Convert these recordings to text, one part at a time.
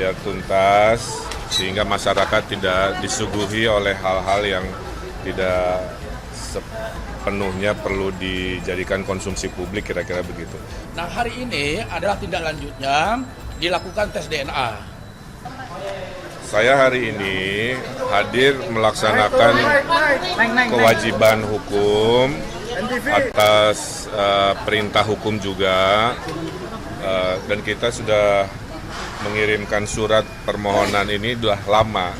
biar tuntas sehingga masyarakat tidak disuguhi oleh hal-hal yang tidak sepenuhnya perlu dijadikan konsumsi publik, kira-kira begitu. Nah, hari ini adalah tindak lanjutnya dilakukan tes DNA. Saya hari ini hadir melaksanakan kewajiban hukum atas perintah hukum juga, dan kita sudah mengirimkan surat permohonan ini sudah lama.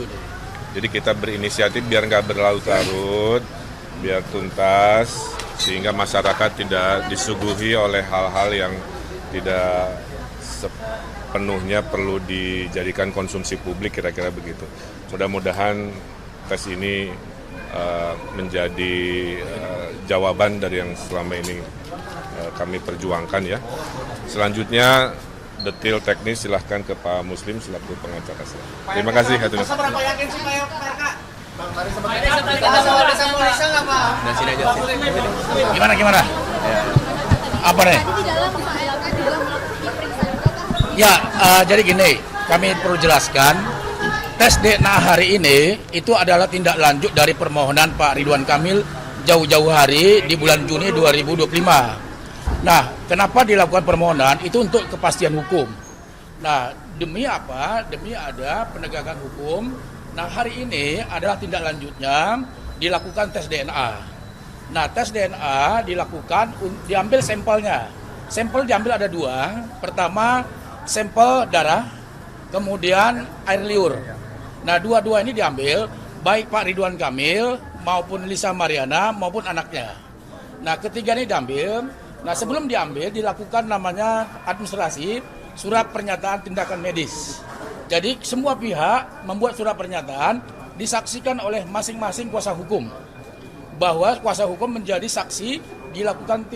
Jadi kita berinisiatif biar nggak berlarut-larut, biar tuntas, sehingga masyarakat tidak disuguhi oleh hal-hal yang tidak sepenuhnya perlu dijadikan konsumsi publik, kira-kira begitu. Mudah-mudahan tes ini menjadi jawaban dari yang selama ini kami perjuangkan ya. Selanjutnya detail teknis silahkan ke Pak Muslim selaku pengacara saya. Terima kasih. Seberapa yakin sih Pak RK? Gimana? Apa nih? Ya, jadi gini, kami perlu jelaskan, tes DNA hari ini itu adalah tindak lanjut dari permohonan Pak Ridwan Kamil jauh-jauh hari di bulan Juni 2025. Nah, kenapa dilakukan permohonan? Itu untuk kepastian hukum. Nah, demi apa? Demi ada penegakan hukum. Nah, hari ini adalah tindak lanjutnya dilakukan tes DNA. Nah, tes DNA dilakukan, diambil sampelnya. Sampel diambil ada dua. Pertama, sampel darah, kemudian air liur. Nah, dua-dua ini diambil, baik Pak Ridwan Kamil maupun Lisa Mariana maupun anaknya. Nah, ketiga ini diambil. Nah, sebelum diambil dilakukan namanya administrasi surat pernyataan tindakan medis. Jadi semua pihak membuat surat pernyataan disaksikan oleh masing-masing kuasa hukum bahwa kuasa hukum menjadi saksi dilakukan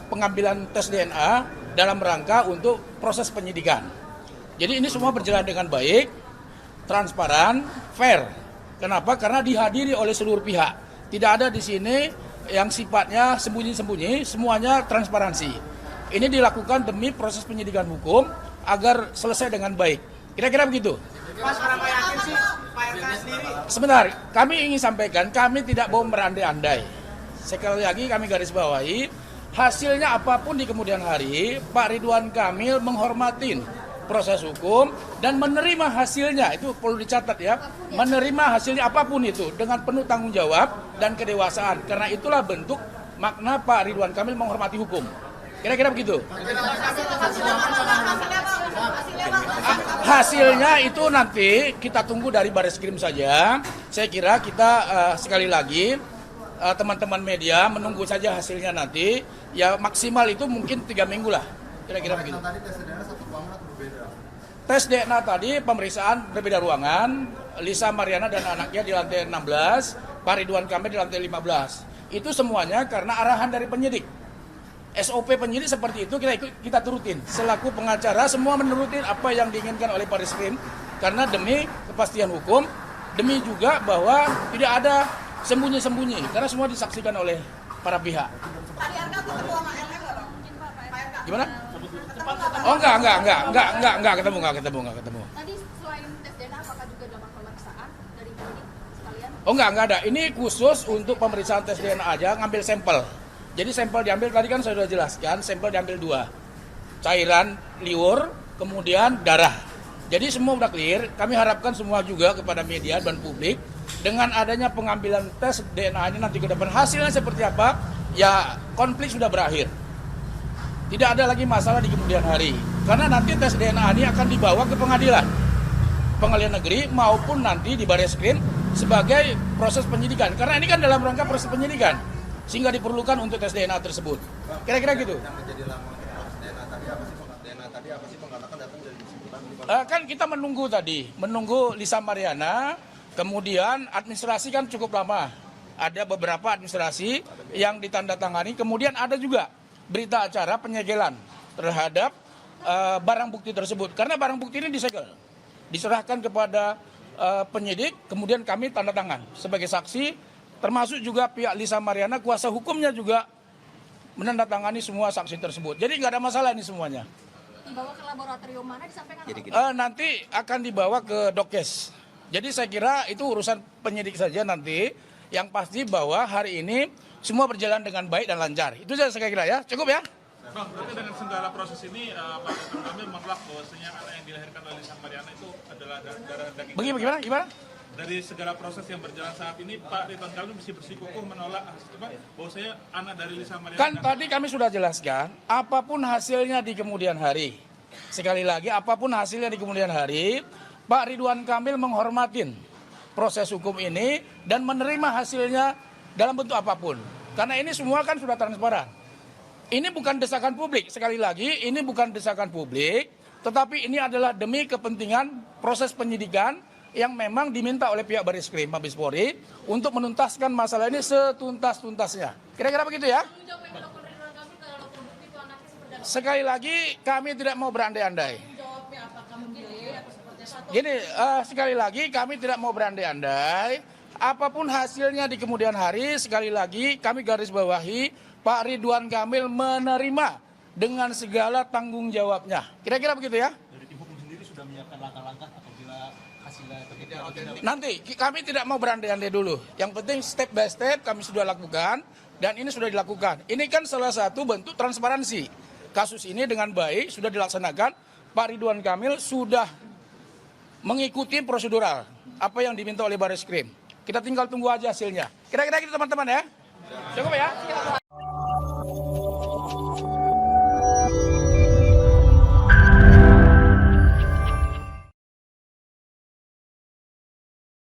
pengambilan tes DNA dalam rangka untuk proses penyidikan. Jadi ini semua berjalan dengan baik, transparan, fair. Kenapa? Karena dihadiri oleh seluruh pihak. Tidak ada di sini yang sifatnya sembunyi-sembunyi, semuanya transparansi. Ini dilakukan demi proses penyidikan hukum agar selesai dengan baik. Kira-kira begitu. Mas, berapa yakin sih Pak RK sendiri? Sebentar, kami ingin sampaikan, kami tidak mau berandai-andai. Sekali lagi kami garis bawahi, hasilnya apapun di kemudian hari, Pak Ridwan Kamil menghormatin proses hukum dan menerima hasilnya, itu perlu dicatat ya, menerima hasilnya apapun itu dengan penuh tanggung jawab dan kedewasaan, karena itulah bentuk makna Pak Ridwan Kamil menghormati hukum. Kira-kira begitu. Hasilnya itu nanti kita tunggu dari Bareskrim saja. Saya kira kita sekali lagi teman-teman media menunggu saja hasilnya nanti, ya maksimal itu mungkin 3 minggu lah. Kira-kira begitu. Tes DNA tadi pemeriksaan berbeda ruangan, Lisa Mariana dan anaknya di lantai 16, Pak Ridwan Kamil di lantai 15. Itu semuanya karena arahan dari penyidik. SOP penyidik seperti itu kita turutin. Selaku pengacara semua menurutin apa yang diinginkan oleh Bareskrim karena demi kepastian hukum, demi juga bahwa tidak ada sembunyi-sembunyi karena semua disaksikan oleh para pihak. Gimana? Oh enggak ketemu. Tadi selain tes DNA apakah juga dapat pemeriksaan dari penyidik sekalian? Oh enggak ada. Ini khusus untuk pemeriksaan tes DNA aja, ngambil sampel. Jadi sampel diambil tadi kan saya sudah jelaskan, sampel diambil 2. Cairan liur, kemudian darah. Jadi semua udah clear. Kami harapkan semua juga kepada media dan publik dengan adanya pengambilan tes DNA ini nanti ke depan hasilnya seperti apa, ya konflik sudah berakhir. Tidak ada lagi masalah di kemudian hari. Karena nanti tes DNA ini akan dibawa ke pengadilan negeri maupun nanti di Bareskrim sebagai proses penyidikan. Karena ini kan dalam rangka proses penyidikan, sehingga diperlukan untuk tes DNA tersebut. Kira-kira gitu. Kan kita menunggu Lisa Mariana, kemudian administrasi kan cukup lama. Ada beberapa administrasi yang ditandatangani, kemudian ada juga berita acara penyegelan terhadap barang bukti tersebut. Karena barang bukti ini disegel, diserahkan kepada penyidik, kemudian kami tanda tangan sebagai saksi, termasuk juga pihak Lisa Mariana, kuasa hukumnya juga menandatangani semua saksi tersebut. Jadi nggak ada masalah ini semuanya. dibawa ke laboratorium mana disampaikan? Nanti akan dibawa ke Dokes. Jadi saya kira itu urusan penyidik saja nanti. Yang pasti bahwa hari ini semua berjalan dengan baik dan lancar. Itu saja saya kira ya. Cukup ya? Bang, berarti dengan segala proses ini Pak Ridwan Kamil menolak bahwasanya anak yang dilahirkan oleh Lisa Mariana itu adalah darah daging. Gimana? Dari segala proses yang berjalan saat ini, Pak Ridwan Kamil mesti bersikukuh menolak bahwasanya anak dari Lisa Mariana. Kan tadi kami sudah jelaskan, apapun hasilnya di kemudian hari. Sekali lagi, apapun hasilnya di kemudian hari, Pak Ridwan Kamil menghormatin proses hukum ini dan menerima hasilnya dalam bentuk apapun. Karena ini semua kan sudah transparan. Ini bukan desakan publik, sekali lagi ini bukan desakan publik, tetapi ini adalah demi kepentingan proses penyidikan yang memang diminta oleh pihak Barreskrim Mabes Polri untuk menuntaskan masalah ini setuntas-tuntasnya. Kira-kira begitu ya? Sekali lagi kami tidak mau berandai-andai. Gini, sekali lagi kami tidak mau berandai-andai. Apapun hasilnya di kemudian hari, sekali lagi kami garis bawahi, Pak Ridwan Kamil menerima dengan segala tanggung jawabnya. Kira-kira begitu ya? Dari tim hukum sendiri sudah menyiapkan langkah-langkah apabila hasilnya tidak. Nanti kami tidak mau berandai-andai dulu. Yang penting step by step kami sudah lakukan dan ini sudah dilakukan. Ini kan salah satu bentuk transparansi. Kasus ini dengan baik sudah dilaksanakan. Pak Ridwan Kamil sudah mengikuti prosedural apa yang diminta oleh Barreskrim. Kita tinggal tunggu aja hasilnya. Kira-kira gitu teman-teman ya. Cukup ya?